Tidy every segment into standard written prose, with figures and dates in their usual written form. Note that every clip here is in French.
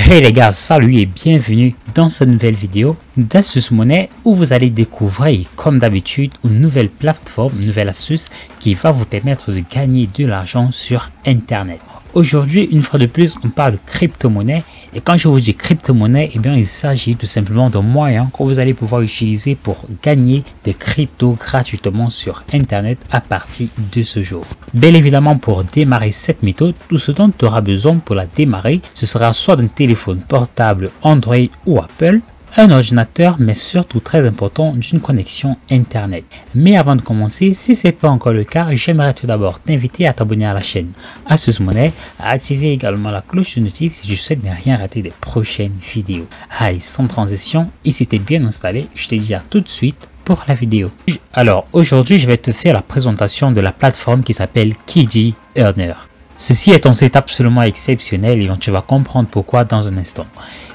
Hey les gars, salut et bienvenue dans cette nouvelle vidéo d'Astuce Monnaie où vous allez découvrir comme d'habitude une nouvelle plateforme, une nouvelle astuce qui va vous permettre de gagner de l'argent sur internet. Aujourd'hui, une fois de plus, on parle de crypto-monnaie et quand je vous dis crypto-monnaie, eh bien il s'agit tout simplement d'un moyen que vous allez pouvoir utiliser pour gagner des cryptos gratuitement sur internet à partir de ce jour. Bien évidemment, pour démarrer cette méthode, tout ce dont tu auras besoin pour la démarrer, ce sera soit d'un téléphone portable Android ou Apple, un ordinateur, mais surtout très important, d'une connexion internet. Mais avant de commencer, si ce n'est pas encore le cas, j'aimerais tout d'abord t'inviter à t'abonner à la chaîne Astuce Monnaie, à activer également la cloche de notif si tu souhaites ne rien rater des prochaines vidéos. Allez, sans transition, ici t'es bien installé, je te dis à tout de suite pour la vidéo. Alors aujourd'hui, je vais te faire la présentation de la plateforme qui s'appelle Kiji Earner. Ceci est un site absolument exceptionnel et tu vas comprendre pourquoi dans un instant.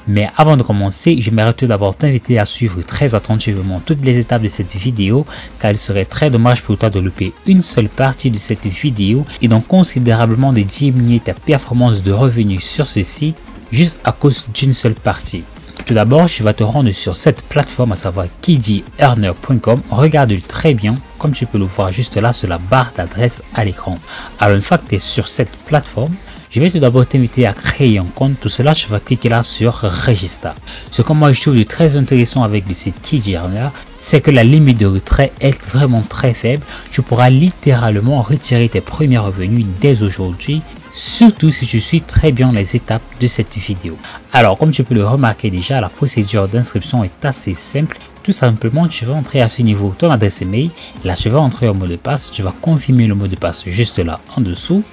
Mais avant de commencer, j'aimerais tout d'abord t'inviter à suivre très attentivement toutes les étapes de cette vidéo car il serait très dommage pour toi de louper une seule partie de cette vidéo et donc considérablement de diminuer ta performance de revenus sur ce site juste à cause d'une seule partie. Tout d'abord, tu vas te rendre sur cette plateforme, à savoir kijiearner.com. Regarde très bien, comme tu peux le voir juste là sur la barre d'adresse à l'écran. Alors une fois que tu es sur cette plateforme, je vais tout d'abord t'inviter à créer un compte. Tout cela, tu vas cliquer là sur Register. Ce que moi je trouve de très intéressant avec le site Kiji Earner, c'est que la limite de retrait est vraiment très faible. Tu pourras littéralement retirer tes premiers revenus dès aujourd'hui, surtout si tu suis très bien les étapes de cette vidéo. Alors comme tu peux le remarquer déjà, la procédure d'inscription est assez simple. Tout simplement, tu vas entrer à ce niveau ton adresse email. Là, tu vas entrer au mot de passe. Tu vas confirmer le mot de passe juste là en dessous.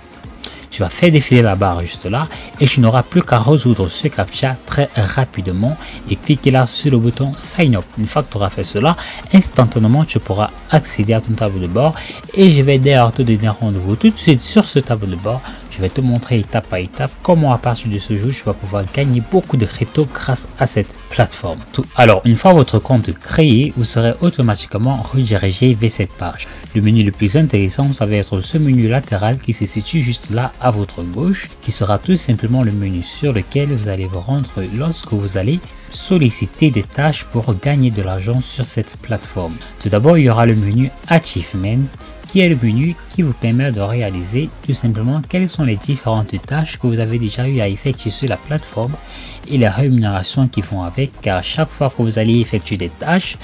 Tu vas faire défiler la barre juste là et tu n'auras plus qu'à résoudre ce captcha très rapidement et cliquer là sur le bouton Sign Up. Une fois que tu auras fait cela, instantanément tu pourras accéder à ton tableau de bord et je vais d'ailleurs te donner rendez-vous tout de suite sur ce tableau de bord. Je vais te montrer étape par étape comment à partir de ce jour tu vas pouvoir gagner beaucoup de crypto grâce à cette plateforme. Alors une fois votre compte créé, vous serez automatiquement redirigé vers cette page. Le menu le plus intéressant, ça va être ce menu latéral qui se situe juste là à votre gauche, qui sera tout simplement le menu sur lequel vous allez vous rendre lorsque vous allez solliciter des tâches pour gagner de l'argent sur cette plateforme. Tout d'abord, il y aura le menu Achievement, qui est le menu qui vous permet de réaliser tout simplement quelles sont les différentes tâches que vous avez déjà eu à effectuer sur la plateforme et les rémunérations qui vont avec, car chaque fois que vous allez effectuer des tâches,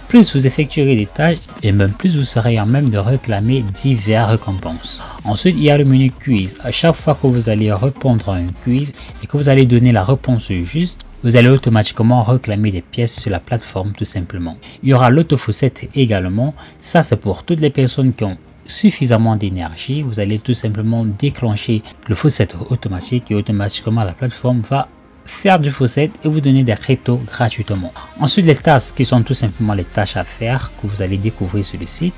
plus vous effectuerez des tâches et même plus vous serez en même de réclamer diverses récompenses. Ensuite, il y a le menu quiz. À chaque fois que vous allez répondre à un quiz et que vous allez donner la réponse juste, vous allez automatiquement réclamer des pièces sur la plateforme tout simplement. Il y aura l'autofaucet également. Ça, c'est pour toutes les personnes qui ont suffisamment d'énergie. Vous allez tout simplement déclencher le faucet automatique et automatiquement la plateforme va faire du faucet et vous donner des cryptos gratuitement. Ensuite, les tasks qui sont tout simplement les tâches à faire que vous allez découvrir sur le site.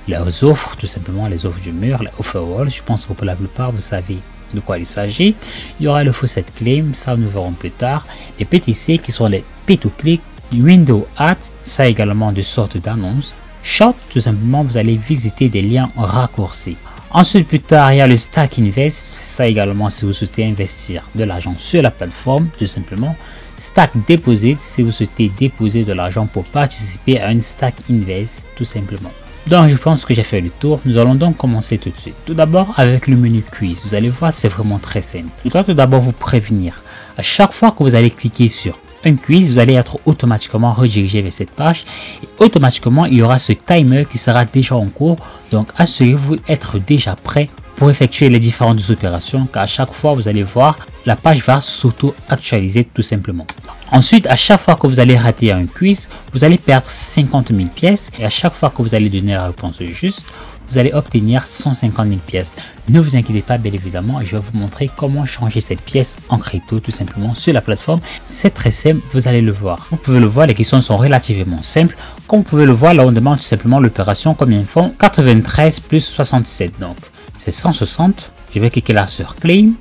Les offres, tout simplement les offres du mur, les offerwall. Je pense que pour la plupart, vous savez de quoi il s'agit. Il y aura le faucet claim, ça nous verrons plus tard. Les PTC qui sont les pay to click, window ads, ça également de sortes d'annonces. Short, tout simplement vous allez visiter des liens raccourcis. Ensuite plus tard il y a le stack invest, ça également si vous souhaitez investir de l'argent sur la plateforme tout simplement. Stack deposit si vous souhaitez déposer de l'argent pour participer à une stack invest tout simplement. Donc je pense que j'ai fait le tour, nous allons donc commencer tout de suite. Tout d'abord avec le menu quiz, vous allez voir c'est vraiment très simple. Je dois tout d'abord vous prévenir, à chaque fois que vous allez cliquer sur un quiz, vous allez être automatiquement redirigé vers cette page et automatiquement il y aura ce timer qui sera déjà en cours, donc assurez-vous d'être déjà prêt pour effectuer les différentes opérations car à chaque fois vous allez voir la page va s'auto-actualiser tout simplement. Ensuite, à chaque fois que vous allez rater un quiz, vous allez perdre 50 000 pièces et à chaque fois que vous allez donner la réponse juste, vous allez obtenir 150 000 pièces. Ne vous inquiétez pas, bien évidemment, je vais vous montrer comment changer cette pièce en crypto tout simplement sur la plateforme. C'est très simple, vous allez le voir. Vous pouvez le voir, les questions sont relativement simples. Comme vous pouvez le voir, là on demande tout simplement l'opération combien ils font. 93 plus 67, donc c'est 160. Je vais cliquer là sur Claim.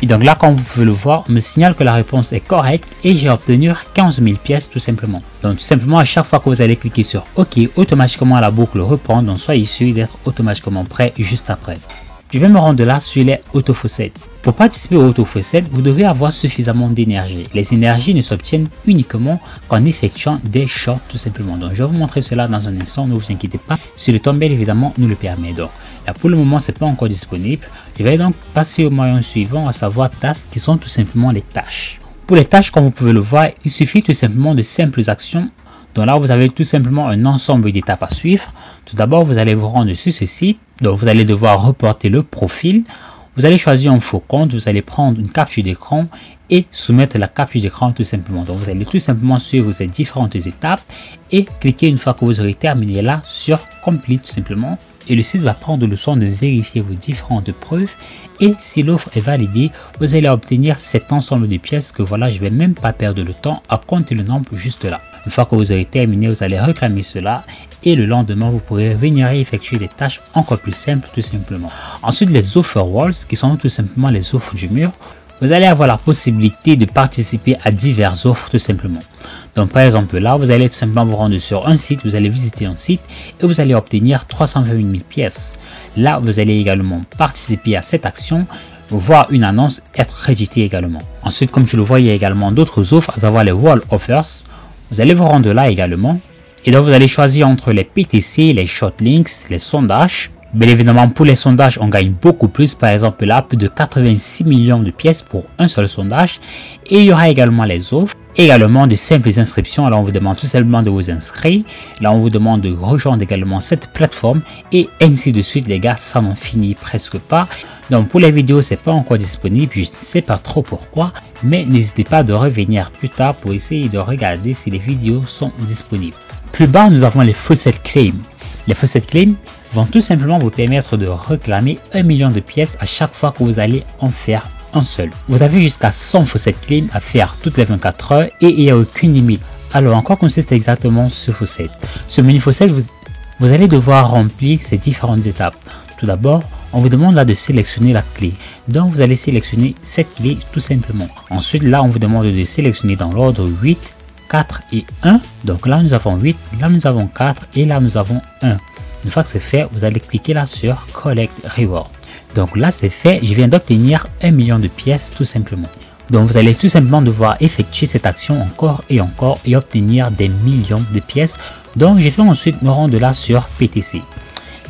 Et donc là, comme vous pouvez le voir, on me signale que la réponse est correcte et j'ai obtenu 15 000 pièces tout simplement. Donc tout simplement, à chaque fois que vous allez cliquer sur OK, automatiquement la boucle reprend. Donc soyez sûr d'être automatiquement prêt juste après. je vais me rendre là sur les auto-faucets. Pour participer aux auto-faucets, vous devez avoir suffisamment d'énergie. Les énergies ne s'obtiennent uniquement qu'en effectuant des shorts tout simplement. Donc je vais vous montrer cela dans un instant, ne vous inquiétez pas. Si le temps bien évidemment nous le permet. Donc là pour le moment c'est pas encore disponible. Je vais donc passer au moyen suivant, à savoir tasks, qui sont tout simplement les tâches. Pour les tâches, comme vous pouvez le voir, il suffit tout simplement de simples actions. Donc là, vous avez tout simplement un ensemble d'étapes à suivre. Tout d'abord, vous allez vous rendre sur ce site. Donc, vous allez devoir reporter le profil. Vous allez choisir un faux compte. Vous allez prendre une capture d'écran et soumettre la capture d'écran tout simplement. Donc, vous allez tout simplement suivre ces différentes étapes et cliquer une fois que vous aurez terminé là sur Complete tout simplement. Et le site va prendre le soin de vérifier vos différentes preuves et si l'offre est validée, vous allez obtenir cet ensemble de pièces que voilà, je vais même pas perdre le temps à compter le nombre juste là. Une fois que vous aurez terminé, vous allez réclamer cela et le lendemain, vous pourrez venir effectuer des tâches encore plus simples tout simplement. Ensuite, les offer walls qui sont tout simplement les offres du mur. Vous allez avoir la possibilité de participer à diverses offres tout simplement. Donc par exemple là, vous allez tout simplement vous rendre sur un site, vous allez visiter un site et vous allez obtenir 328 000 pièces. Là, vous allez également participer à cette action, voir une annonce être rééditée également. Ensuite, comme tu le vois, il y a également d'autres offres, à savoir les wall offers. Vous allez vous rendre là également et donc vous allez choisir entre les PTC, les short links, les sondages. Bien évidemment, pour les sondages, on gagne beaucoup plus. Par exemple, là, plus de 86 millions de pièces pour un seul sondage. Et il y aura également les offres, également de simples inscriptions. Alors, on vous demande tout simplement de vous inscrire. Là, on vous demande de rejoindre également cette plateforme. Et ainsi de suite, les gars, ça n'en finit presque pas. Donc, pour les vidéos, c'est pas encore disponible. Je ne sais pas trop pourquoi. Mais n'hésitez pas de revenir plus tard pour essayer de regarder si les vidéos sont disponibles. Plus bas, nous avons les faucet claims. Les faucet claims vont tout simplement vous permettre de réclamer 1 million de pièces à chaque fois que vous allez en faire un seul. Vous avez jusqu'à 100 faucet claims à faire toutes les 24 heures et il n'y a aucune limite. Alors, en quoi consiste exactement ce faucet? Ce mini faucet, vous allez devoir remplir ces différentes étapes. Tout d'abord, on vous demande là de sélectionner la clé. Donc, vous allez sélectionner cette clé tout simplement. Ensuite, là, on vous demande de sélectionner dans l'ordre 8, 4 et 1. Donc là, nous avons 8, là, nous avons 4 et là, nous avons 1. Une fois que c'est fait, vous allez cliquer là sur Collect Reward. Donc là, c'est fait. Je viens d'obtenir 1 million de pièces tout simplement. Donc vous allez tout simplement devoir effectuer cette action encore et obtenir des millions de pièces. Donc je vais ensuite me rendre là sur PTC.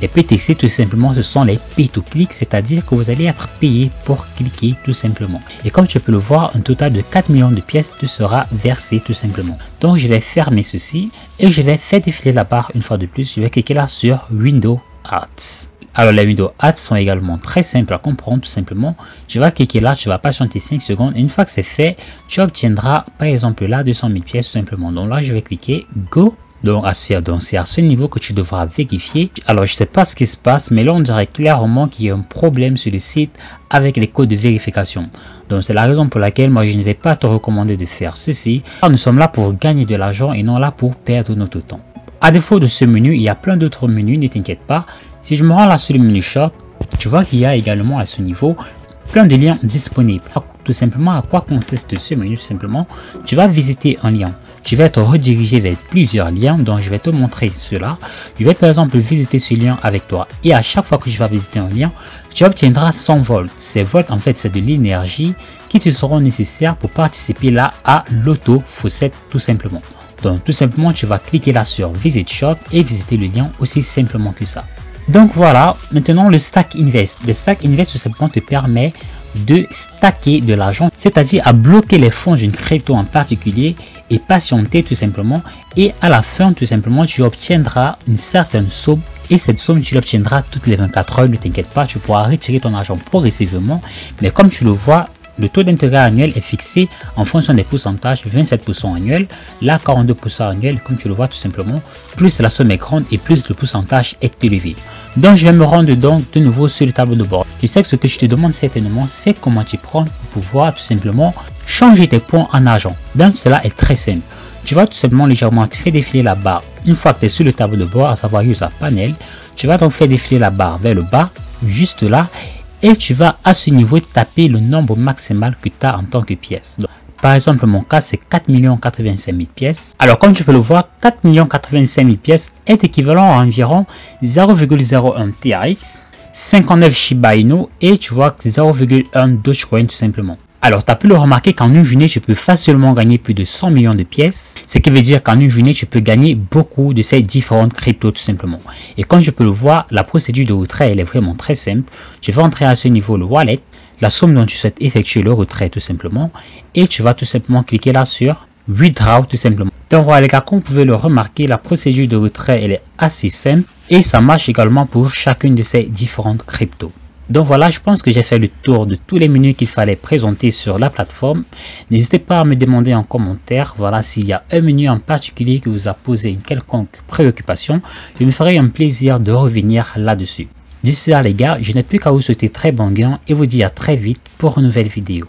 Les PTC tout simplement ce sont les pay to click, c'est-à-dire que vous allez être payé pour cliquer tout simplement. Et comme tu peux le voir, un total de 4 millions de pièces te sera versé tout simplement. Donc je vais fermer ceci et je vais faire défiler la barre une fois de plus. Je vais cliquer là sur Window Ads. Alors les Window Ads sont également très simples à comprendre tout simplement. Je vais cliquer là, tu vas patienter 5 secondes. Et une fois que c'est fait, tu obtiendras par exemple là 200 000 pièces tout simplement. Donc là je vais cliquer Go. Donc c'est à ce niveau que tu devras vérifier. Alors je sais pas ce qui se passe, mais là on dirait clairement qu'il y a un problème sur le site avec les codes de vérification. Donc c'est la raison pour laquelle moi je ne vais pas te recommander de faire ceci. Alors, nous sommes là pour gagner de l'argent et non là pour perdre notre temps. À défaut de ce menu, il y a plein d'autres menus, ne t'inquiète pas. Si je me rends là sur le menu short, tu vois qu'il y a également à ce niveau plein de liens disponibles. Tout simplement, à quoi consiste ce menu? Tout simplement, tu vas visiter un lien. Tu vas être redirigé vers plusieurs liens, donc je vais te montrer cela. Je vais par exemple visiter ce lien avec toi et à chaque fois que je vais visiter un lien, tu obtiendras 100 volts. Ces volts, en fait, c'est de l'énergie qui te seront nécessaires pour participer là à l'auto-faucet tout simplement. Donc tout simplement, tu vas cliquer là sur Visit Shop et visiter le lien aussi simplement que ça. Donc voilà, maintenant le Stack Invest. Le Stack Invest tout simplement te permet de stacker de l'argent, c'est-à-dire à bloquer les fonds d'une crypto en particulier et patienter tout simplement. Et à la fin, tout simplement, tu obtiendras une certaine somme et cette somme, tu l'obtiendras toutes les 24 heures. Ne t'inquiète pas, tu pourras retirer ton argent progressivement. Mais comme tu le vois, le taux d'intérêt annuel est fixé en fonction des pourcentages, 27% annuel, là 42% annuel, comme tu le vois tout simplement. Plus la somme est grande et plus le pourcentage est élevé. Donc je vais me rendre donc de nouveau sur le tableau de bord. Tu sais que ce que je te demande certainement, c'est comment tu prends pour pouvoir tout simplement changer tes points en argent. Donc cela est très simple. Tu vas tout simplement légèrement te faire défiler la barre. Une fois que tu es sur le tableau de bord, à savoir User Panel, tu vas donc faire défiler la barre vers le bas, juste là. Et tu vas à ce niveau taper le nombre maximal que tu as en tant que pièce. Donc, par exemple, mon cas, c'est 4 085 000 pièces. Alors, comme tu peux le voir, 4 085 000 pièces est équivalent à environ 0,01 TRX. 59 Shiba Inu et tu vois 0,1 Dogecoin tout simplement. Alors, tu as pu le remarquer qu'en une journée, tu peux facilement gagner plus de 100 millions de pièces. Ce qui veut dire qu'en une journée, tu peux gagner beaucoup de ces différentes cryptos tout simplement. Et comme je peux le voir, la procédure de retrait, elle est vraiment très simple. Je vais entrer à ce niveau le wallet, la somme dont tu souhaites effectuer le retrait tout simplement. Et tu vas tout simplement cliquer là sur Withdraw tout simplement. Donc voilà les gars, comme vous pouvez le remarquer, la procédure de retrait, elle est assez simple. Et ça marche également pour chacune de ces différentes cryptos. Donc voilà, je pense que j'ai fait le tour de tous les menus qu'il fallait présenter sur la plateforme. N'hésitez pas à me demander en commentaire, voilà, s'il y a un menu en particulier qui vous a posé une quelconque préoccupation. Je me ferai un plaisir de revenir là-dessus. D'ici là les gars, je n'ai plus qu'à vous souhaiter très bon gain et vous dire à très vite pour une nouvelle vidéo.